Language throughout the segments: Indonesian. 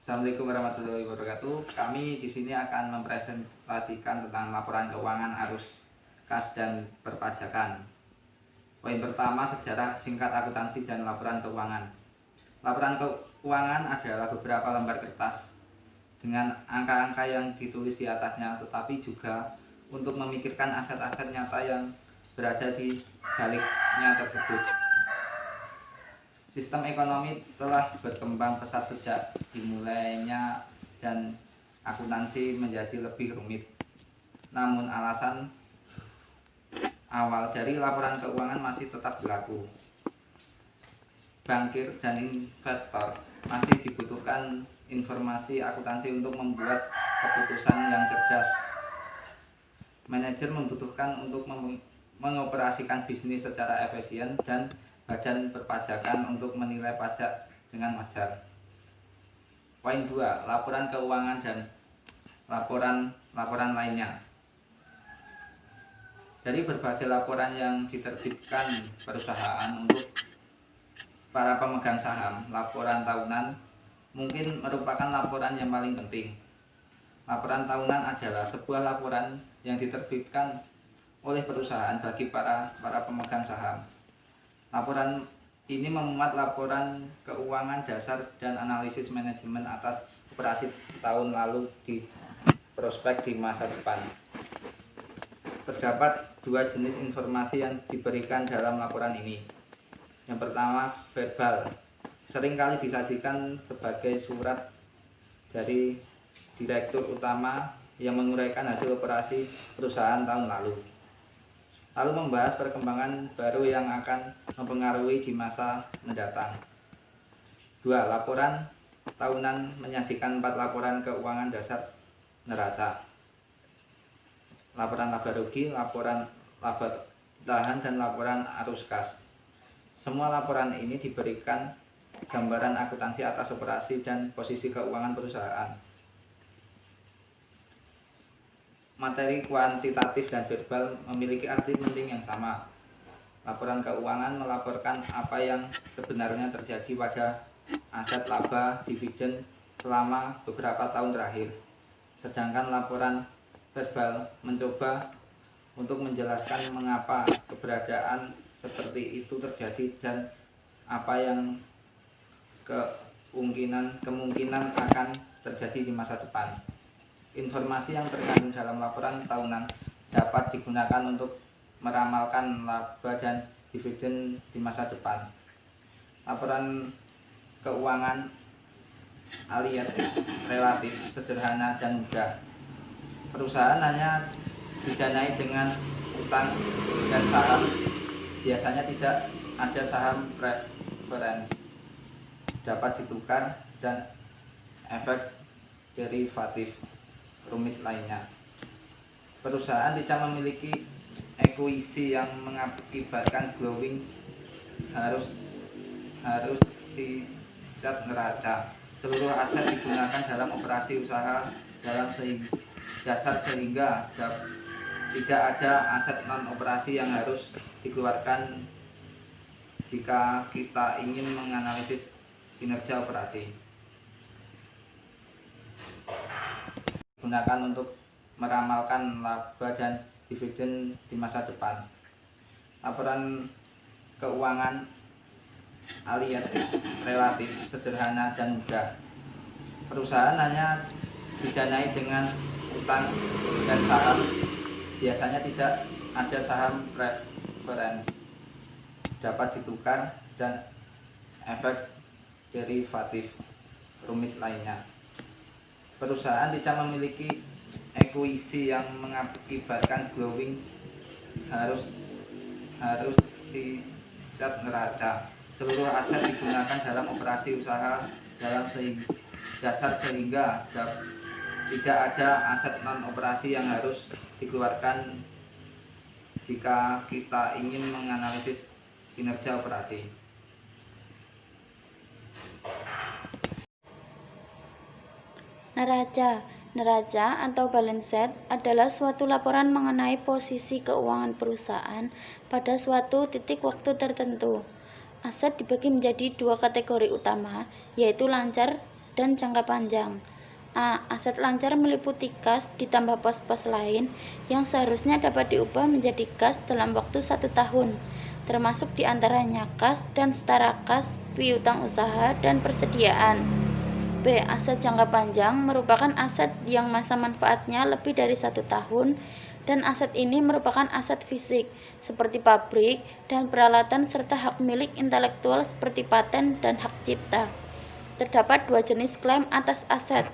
Assalamualaikum warahmatullahi wabarakatuh. Kami di sini akan mempresentasikan tentang laporan keuangan arus kas dan perpajakan. Poin pertama, sejarah singkat akuntansi dan laporan keuangan. Laporan keuangan adalah beberapa lembar kertas dengan angka-angka yang ditulis di atasnya, tetapi juga untuk memikirkan aset-aset nyata yang berada di baliknya tersebut. Sistem ekonomi telah berkembang pesat sejak dimulainya dan akuntansi menjadi lebih rumit. Namun alasan awal dari laporan keuangan masih tetap berlaku. Bankir dan investor masih dibutuhkan informasi akuntansi untuk membuat keputusan yang cerdas. Manajer membutuhkan untuk mengoperasikan bisnis secara efisien dan badan perpajakan untuk menilai pajak dengan wajar. Poin 2, laporan keuangan dan laporan lainnya. Dari berbagai laporan yang diterbitkan perusahaan untuk para pemegang saham, laporan tahunan mungkin merupakan laporan yang paling penting. Laporan tahunan adalah sebuah laporan yang diterbitkan oleh perusahaan bagi para pemegang saham. Laporan ini memuat laporan keuangan dasar dan analisis manajemen atas operasi tahun lalu di prospek di masa depan. Terdapat dua jenis informasi yang diberikan dalam laporan ini. Yang pertama, verbal. Seringkali disajikan sebagai surat dari direktur utama yang menguraikan hasil operasi perusahaan tahun lalu, lalu membahas perkembangan baru yang akan mempengaruhi di masa mendatang. 2. Laporan tahunan menyajikan 4 laporan keuangan dasar neraca, laporan laba rugi, laporan laba tahan, dan laporan arus kas. Semua laporan ini diberikan gambaran akuntansi atas operasi dan posisi keuangan perusahaan. Materi kuantitatif dan verbal memiliki arti penting yang sama. Laporan keuangan melaporkan apa yang sebenarnya terjadi pada aset laba dividen selama beberapa tahun terakhir. Sedangkan laporan verbal mencoba untuk menjelaskan mengapa keberadaan seperti itu terjadi dan apa yang kemungkinan akan terjadi di masa depan. Informasi yang terkandung dalam laporan tahunan dapat digunakan untuk meramalkan laba dan dividen di masa depan. Laporan keuangan alias relatif sederhana dan mudah. Perusahaan hanya didanai dengan utang dan saham. Biasanya tidak ada saham preferen, dapat ditukar, dan efek derivatif rumit lainnya. Perusahaan tidak memiliki ekuisi yang mengakibatkan growing harus sicat neraca. Seluruh aset digunakan dalam operasi usaha dalam dasar sehingga tidak ada aset non operasi yang harus dikeluarkan jika kita ingin menganalisis kinerja operasi. Gunakan untuk meramalkan laba dan dividen di masa depan. Laporan keuangan alias relatif sederhana dan mudah. Perusahaan hanya didanai dengan utang dan saham. Biasanya tidak ada saham preferen, dapat ditukar, dan efek derivatif rumit lainnya. Perusahaan tidak memiliki ekuisi yang mengakibatkan growing harus sicat neraca. Seluruh aset digunakan dalam operasi usaha dalam dasar sehingga tidak ada aset non operasi yang harus dikeluarkan jika kita ingin menganalisis kinerja operasi. Neraca atau balance sheet adalah suatu laporan mengenai posisi keuangan perusahaan pada suatu titik waktu tertentu. Aset dibagi menjadi dua kategori utama, yaitu lancar dan jangka panjang. A. Aset lancar meliputi kas ditambah pos-pos lain yang seharusnya dapat diubah menjadi kas dalam waktu 1 tahun, termasuk diantaranya kas dan setara kas, piutang usaha, dan persediaan. B. Aset jangka panjang merupakan aset yang masa manfaatnya lebih dari 1 tahun, dan aset ini merupakan aset fisik seperti pabrik dan peralatan serta hak milik intelektual seperti paten dan hak cipta. Terdapat 2 jenis klaim atas aset,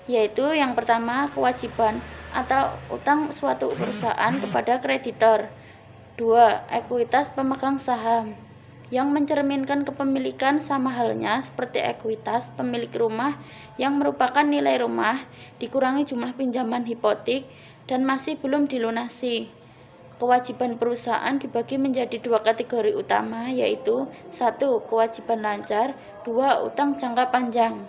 yaitu yang pertama kewajiban atau utang suatu perusahaan kepada kreditor. 2. Ekuitas pemegang saham yang mencerminkan kepemilikan sama halnya seperti ekuitas pemilik rumah yang merupakan nilai rumah dikurangi jumlah pinjaman hipotek dan masih belum dilunasi. Kewajiban perusahaan dibagi menjadi 2 kategori utama, yaitu 1. Kewajiban lancar, 2. Utang jangka panjang.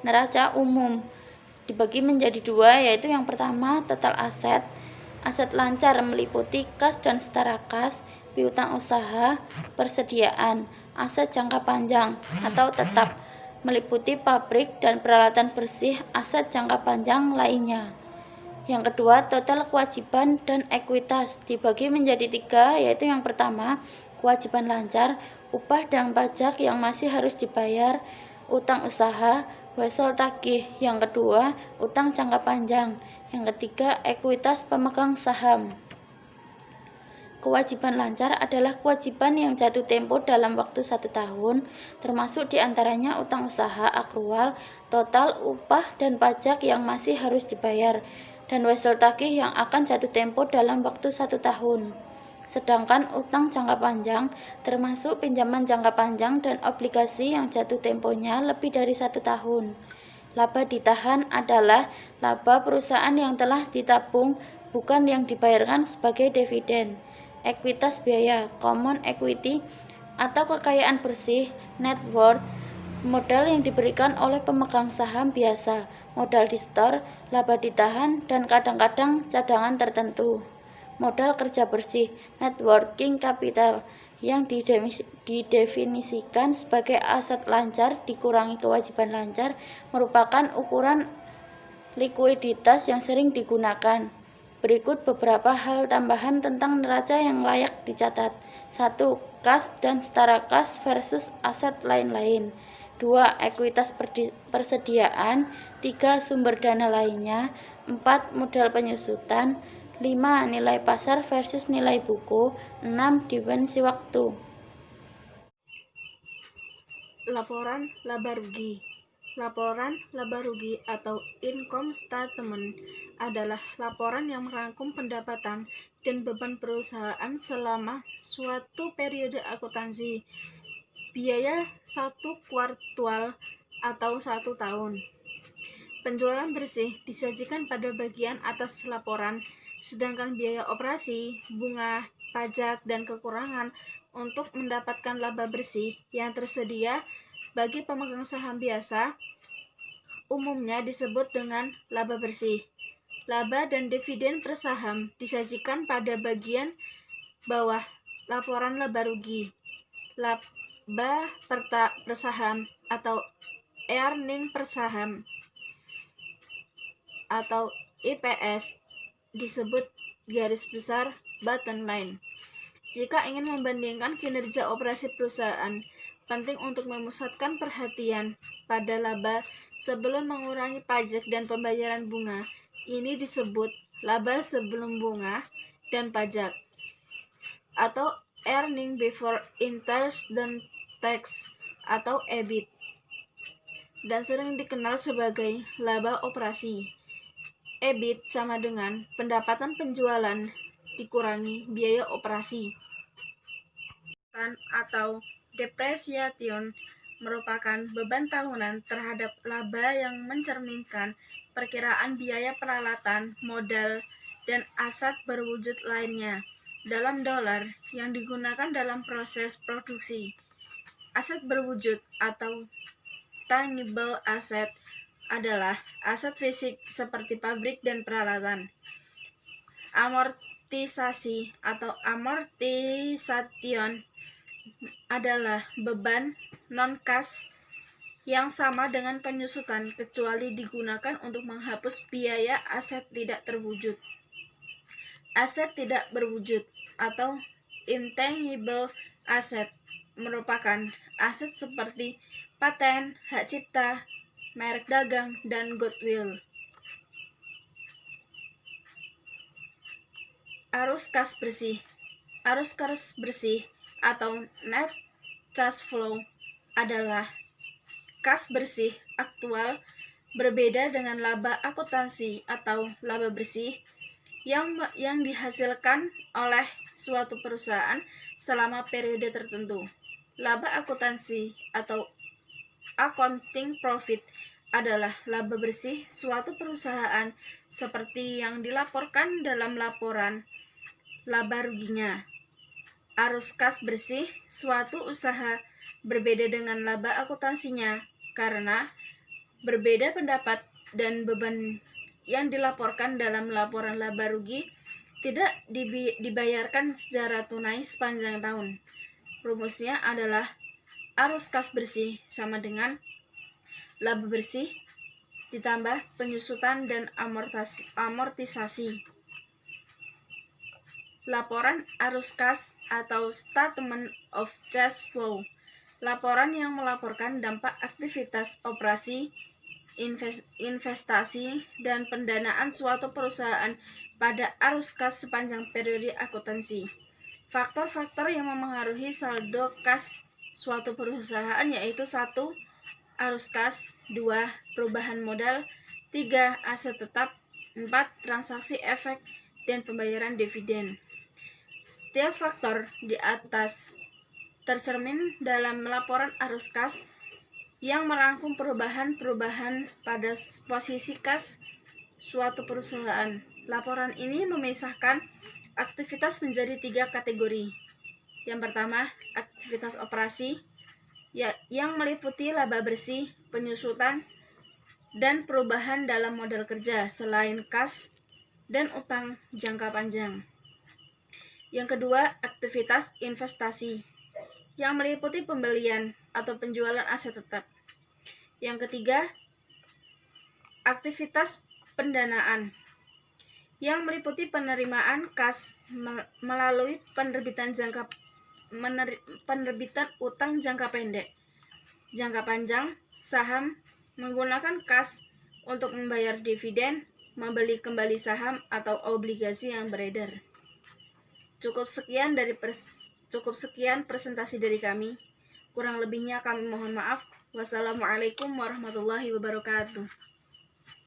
Neraca umum dibagi menjadi 2, yaitu yang pertama total aset. Aset lancar meliputi kas dan setara kas, piutang usaha, persediaan. Aset jangka panjang atau tetap meliputi pabrik dan peralatan bersih, aset jangka panjang lainnya. Yang kedua, total kewajiban dan ekuitas dibagi menjadi 3, yaitu yang pertama, kewajiban lancar, upah dan pajak yang masih harus dibayar, utang usaha, wesel tagih. Yang kedua, utang jangka panjang. Yang ketiga, ekuitas pemegang saham. Kewajiban lancar adalah kewajiban yang jatuh tempo dalam waktu 1 tahun, termasuk diantaranya utang usaha, akrual, total, upah, dan pajak yang masih harus dibayar, dan wesel tagih yang akan jatuh tempo dalam waktu 1 tahun. Sedangkan utang jangka panjang termasuk pinjaman jangka panjang dan obligasi yang jatuh temponya lebih dari 1 tahun. Laba ditahan adalah laba perusahaan yang telah ditabung, bukan yang dibayarkan sebagai dividen. Ekuitas biaya, common equity atau kekayaan bersih, net worth, modal yang diberikan oleh pemegang saham biasa, modal di store, laba ditahan, dan kadang-kadang cadangan tertentu. Modal kerja bersih, net working capital, yang didefinisikan sebagai aset lancar dikurangi kewajiban lancar, merupakan ukuran likuiditas yang sering digunakan. Berikut beberapa hal tambahan tentang neraca yang layak dicatat. 1. Kas dan setara kas versus aset lain-lain. 2. Ekuitas persediaan. 3. Sumber dana lainnya. 4. Modal penyusutan. 5. Nilai pasar versus nilai buku. 6. Dimensi waktu. Laporan laba rugi. Laporan laba rugi atau income statement adalah laporan yang merangkum pendapatan dan beban perusahaan selama suatu periode akuntansi, biaya 1 kuartal atau 1 tahun. Penjualan bersih disajikan pada bagian atas laporan, sedangkan biaya operasi, bunga, pajak, dan kekurangan untuk mendapatkan laba bersih yang tersedia bagi pemegang saham biasa umumnya disebut dengan laba bersih. Laba dan dividen per saham disajikan pada bagian bawah laporan laba rugi. Laba per saham atau earning per saham atau EPS disebut garis besar bottom line. Jika ingin membandingkan kinerja operasi perusahaan, penting untuk memusatkan perhatian pada laba sebelum mengurangi pajak dan pembayaran bunga. Ini disebut laba sebelum bunga dan pajak, atau earning before interest dan tax atau EBIT, dan sering dikenal sebagai laba operasi. EBIT sama dengan pendapatan penjualan dikurangi biaya operasi. Atau depreciation merupakan beban tahunan terhadap laba yang mencerminkan perkiraan biaya peralatan, modal, dan aset berwujud lainnya dalam dolar yang digunakan dalam proses produksi. Aset berwujud atau tangible asset adalah aset fisik seperti pabrik dan peralatan. Amortisasi atau amortisation adalah beban non-cash yang sama dengan penyusutan kecuali digunakan untuk menghapus biaya aset tidak terwujud. Aset tidak berwujud atau intangible asset merupakan aset seperti paten, hak cipta, merek dagang, dan goodwill. Arus kas bersih. Arus kas bersih atau net cash flow adalah kas bersih aktual berbeda dengan laba akuntansi atau laba bersih yang dihasilkan oleh suatu perusahaan selama periode tertentu. Laba akuntansi atau accounting profit adalah laba bersih suatu perusahaan seperti yang dilaporkan dalam laporan laba ruginya. Arus kas bersih suatu usaha berbeda dengan laba akuntansinya karena berbeda pendapat dan beban yang dilaporkan dalam laporan laba rugi tidak dibayarkan secara tunai sepanjang tahun. Rumusnya adalah arus kas bersih sama dengan laba bersih ditambah penyusutan dan amortisasi. Laporan arus kas atau statement of cash flow. Laporan yang melaporkan dampak aktivitas operasi, investasi, dan pendanaan suatu perusahaan pada arus kas sepanjang periode akuntansi. Faktor-faktor yang memengaruhi saldo kas suatu perusahaan yaitu 1. Arus kas, 2. Perubahan modal, 3. Aset tetap, 4. Transaksi efek dan pembayaran dividen. Setiap faktor di atas tercermin dalam laporan arus kas yang merangkum perubahan-perubahan pada posisi kas suatu perusahaan. Laporan ini memisahkan aktivitas menjadi 3 kategori. Yang pertama, aktivitas operasi yang meliputi laba bersih, penyusutan, dan perubahan dalam modal kerja selain kas dan utang jangka panjang. Yang kedua, aktivitas investasi yang meliputi pembelian atau penjualan aset tetap. Yang ketiga, aktivitas pendanaan yang meliputi penerimaan kas melalui penerbitan utang jangka pendek, jangka panjang, saham, menggunakan kas untuk membayar dividen, membeli kembali saham atau obligasi yang beredar. Cukup sekian presentasi dari kami. Kurang lebihnya kami mohon maaf. Wassalamualaikum warahmatullahi wabarakatuh.